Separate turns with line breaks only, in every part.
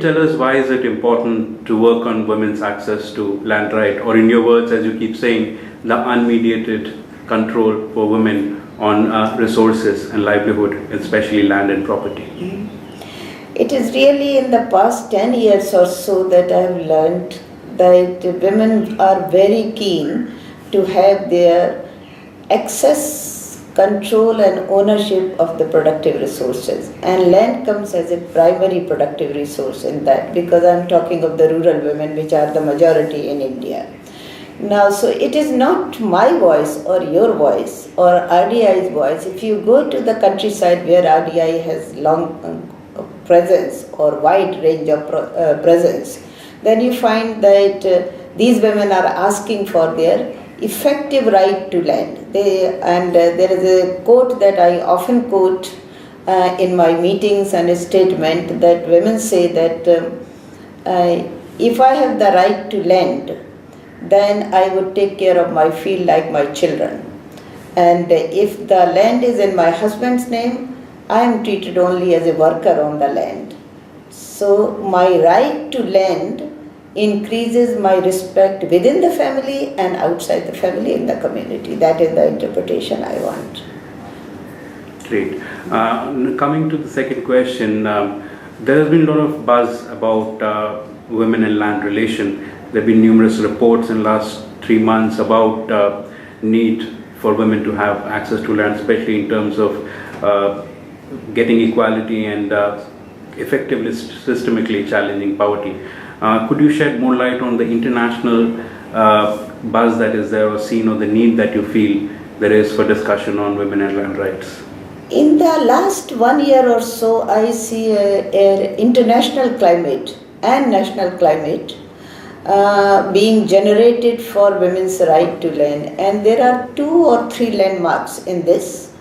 you tell us why is it important to work on women's access to land right, or in your words, as you keep saying, the unmediated control for women on resources and livelihood, especially land and property?
It is really in the past 10 years or so that I have learned that women are very keen to have their access, control and ownership of the productive resources, and land comes as a primary productive resource in that, because I am talking of the rural women, which are the majority in India. Now, so it is not my voice or your voice or RDI's voice. If you go to the countryside where RDI has long presence or wide range of presence, then you find that these women are asking for their effective right to land. There is a quote that I often quote in my meetings, and a statement that women say that if I have the right to land, then I would take care of my field like my children. And if the land is in my husband's name, I am treated only as a worker on the land. So my right to land increases my respect within the family and outside the family in the community. That is the interpretation I want.
Great. Coming to the second question, there has been a lot of buzz about women and land relation. There have been numerous reports in the last 3 months about need for women to have access to land, especially in terms of getting equality and effectively systemically challenging poverty. Could you shed more light on the international buzz that is there, or seen, or the need that you feel there is for discussion on women and land rights?
In the last 1 year or so, I see an international climate and national climate being generated for women's right to land, and there are 2 or 3 landmarks in this.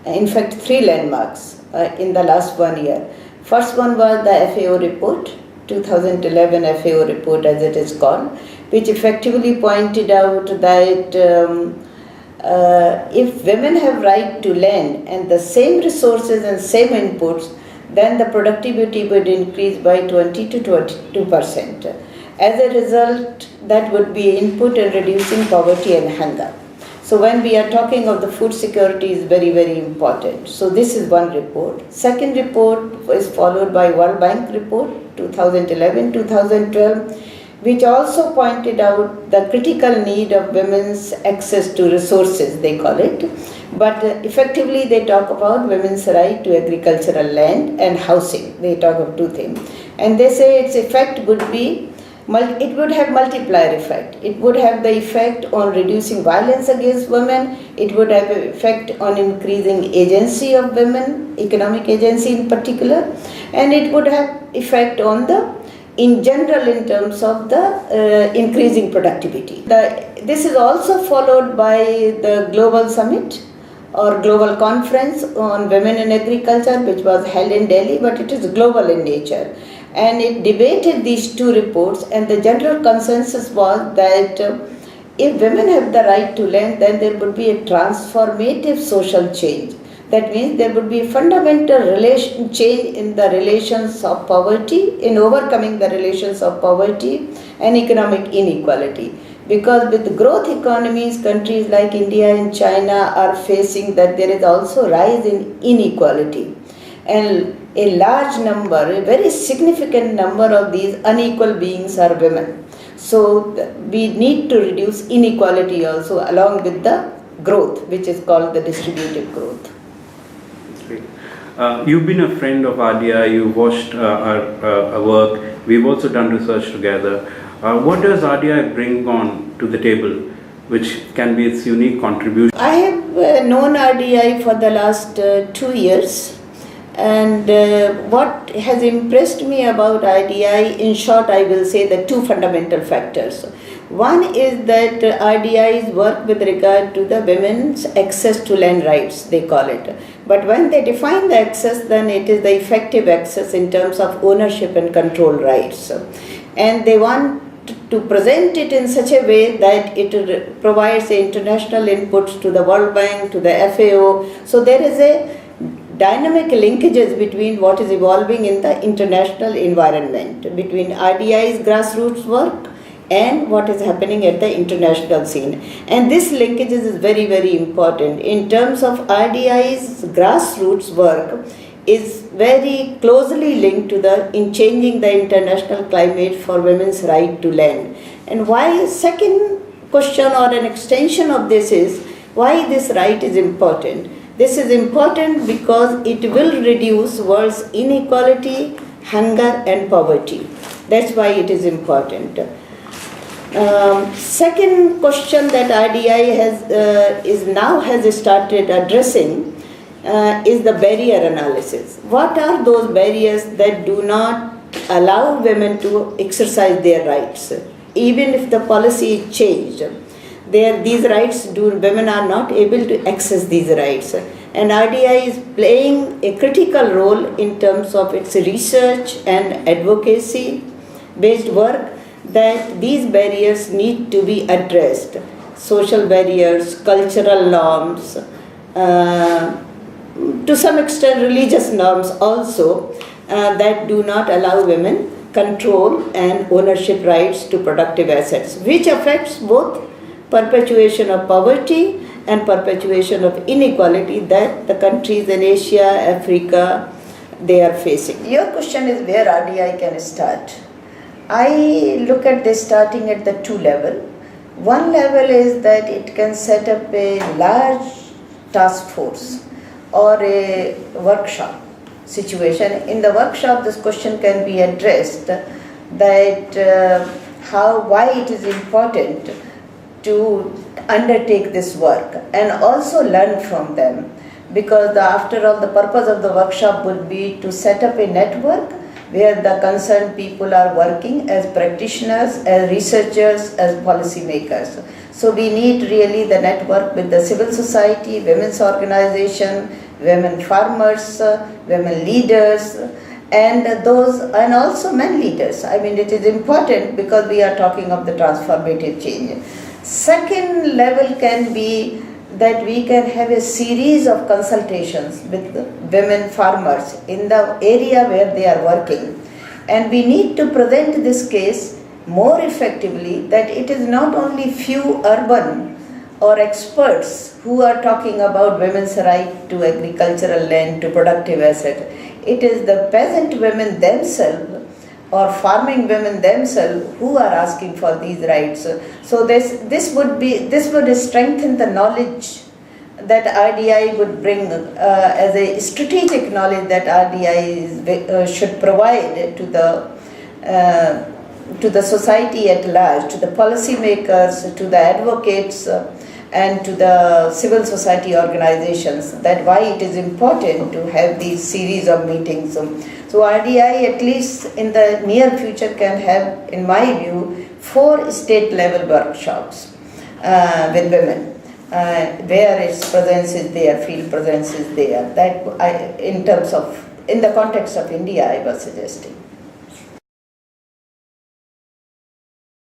In fact, 3 landmarks in the last 1 year. First one was the FAO report, 2011 FAO report as it is called, which effectively pointed out that if women have right to land and the same resources and same inputs, then the productivity would increase by 20 to 22%. As a result, that would be input in reducing poverty and hunger. So when we are talking of the food security is very, very important. So this is one report. Second report is followed by World Bank report 2011-2012, which also pointed out the critical need of women's access to resources, they call it. But effectively they talk about women's right to agricultural land and housing. They talk of 2 things. And they say its effect would be, it would have multiplier effect. It would have the effect on reducing violence against women. It would have an effect on increasing agency of women, economic agency in particular, and it would have effect on in general in terms of the increasing productivity. This is also followed by the Global Summit or Global Conference on Women in Agriculture, which was held in Delhi, but it is global in nature. And it debated these 2 reports, and the general consensus was that if women have the right to land, then there would be a transformative social change. That means there would be a fundamental change in the relations of poverty, in overcoming the relations of poverty and economic inequality. Because with growth economies, countries like India and China are facing that there is also rise in inequality. And a large number, a very significant number of these unequal beings are women. So we need to reduce inequality also along with the growth, which is called the distributive growth.
Great. You've been a friend of RDI, you've watched our work, we've also done research together. What does RDI bring on to the table, which can be its unique contribution?
I have known RDI for the last 2 years. And what has impressed me about RDI, in short, I will say the 2 fundamental factors. One is that RDI's work with regard to the women's access to land rights, they call it. But when they define the access, then it is the effective access in terms of ownership and control rights. And they want to present it in such a way that it provides international inputs to the World Bank, to the FAO. So there is a dynamic linkages between what is evolving in the international environment, between RDI's grassroots work and what is happening at the international scene. And this linkages is very, very important. In terms of RDI's grassroots work, is very closely linked to in changing the international climate for women's right to land. And why, second question or an extension of this is, why this right is important? This is important because it will reduce world's inequality, hunger and poverty. That's why it is important. Second question that RDI has started addressing is the barrier analysis. What are those barriers that do not allow women to exercise their rights? Even if the policy is changed, these rights, women are not able to access these rights. And RDI is playing a critical role in terms of its research and advocacy based work, that these barriers need to be addressed. Social barriers, cultural norms, to some extent religious norms also, that do not allow women control and ownership rights to productive assets, which affects both perpetuation of poverty and perpetuation of inequality that the countries in Asia, Africa, they are facing. Your question is where RDI can start. I look at this starting at the two level. One level is that it can set up a large task force or a workshop situation. In the workshop, this question can be addressed, that why it is important to undertake this work and also learn from them, because after all the purpose of the workshop would be to set up a network where the concerned people are working as practitioners, as researchers, as policy makers. So we need really the network with the civil society, women's organization, women farmers, women leaders, and also men leaders. I mean, it is important because we are talking of the transformative change. Second level can be that we can have a series of consultations with women farmers in the area where they are working. And we need to present this case more effectively, that it is not only few urban or experts who are talking about women's right to agricultural land, to productive asset. It is the peasant women themselves or farming women themselves who are asking for these rights. So this would strengthen the knowledge that RDI would bring as a strategic knowledge that RDI should provide to the society at large, to the policymakers, to the advocates, and to the civil society organizations, that why it is important to have these series of meetings. So RDI, at least in the near future, can have, in my view, 4 state level workshops with women, where its presence is there, field presence is there. That in the context of India, I was suggesting.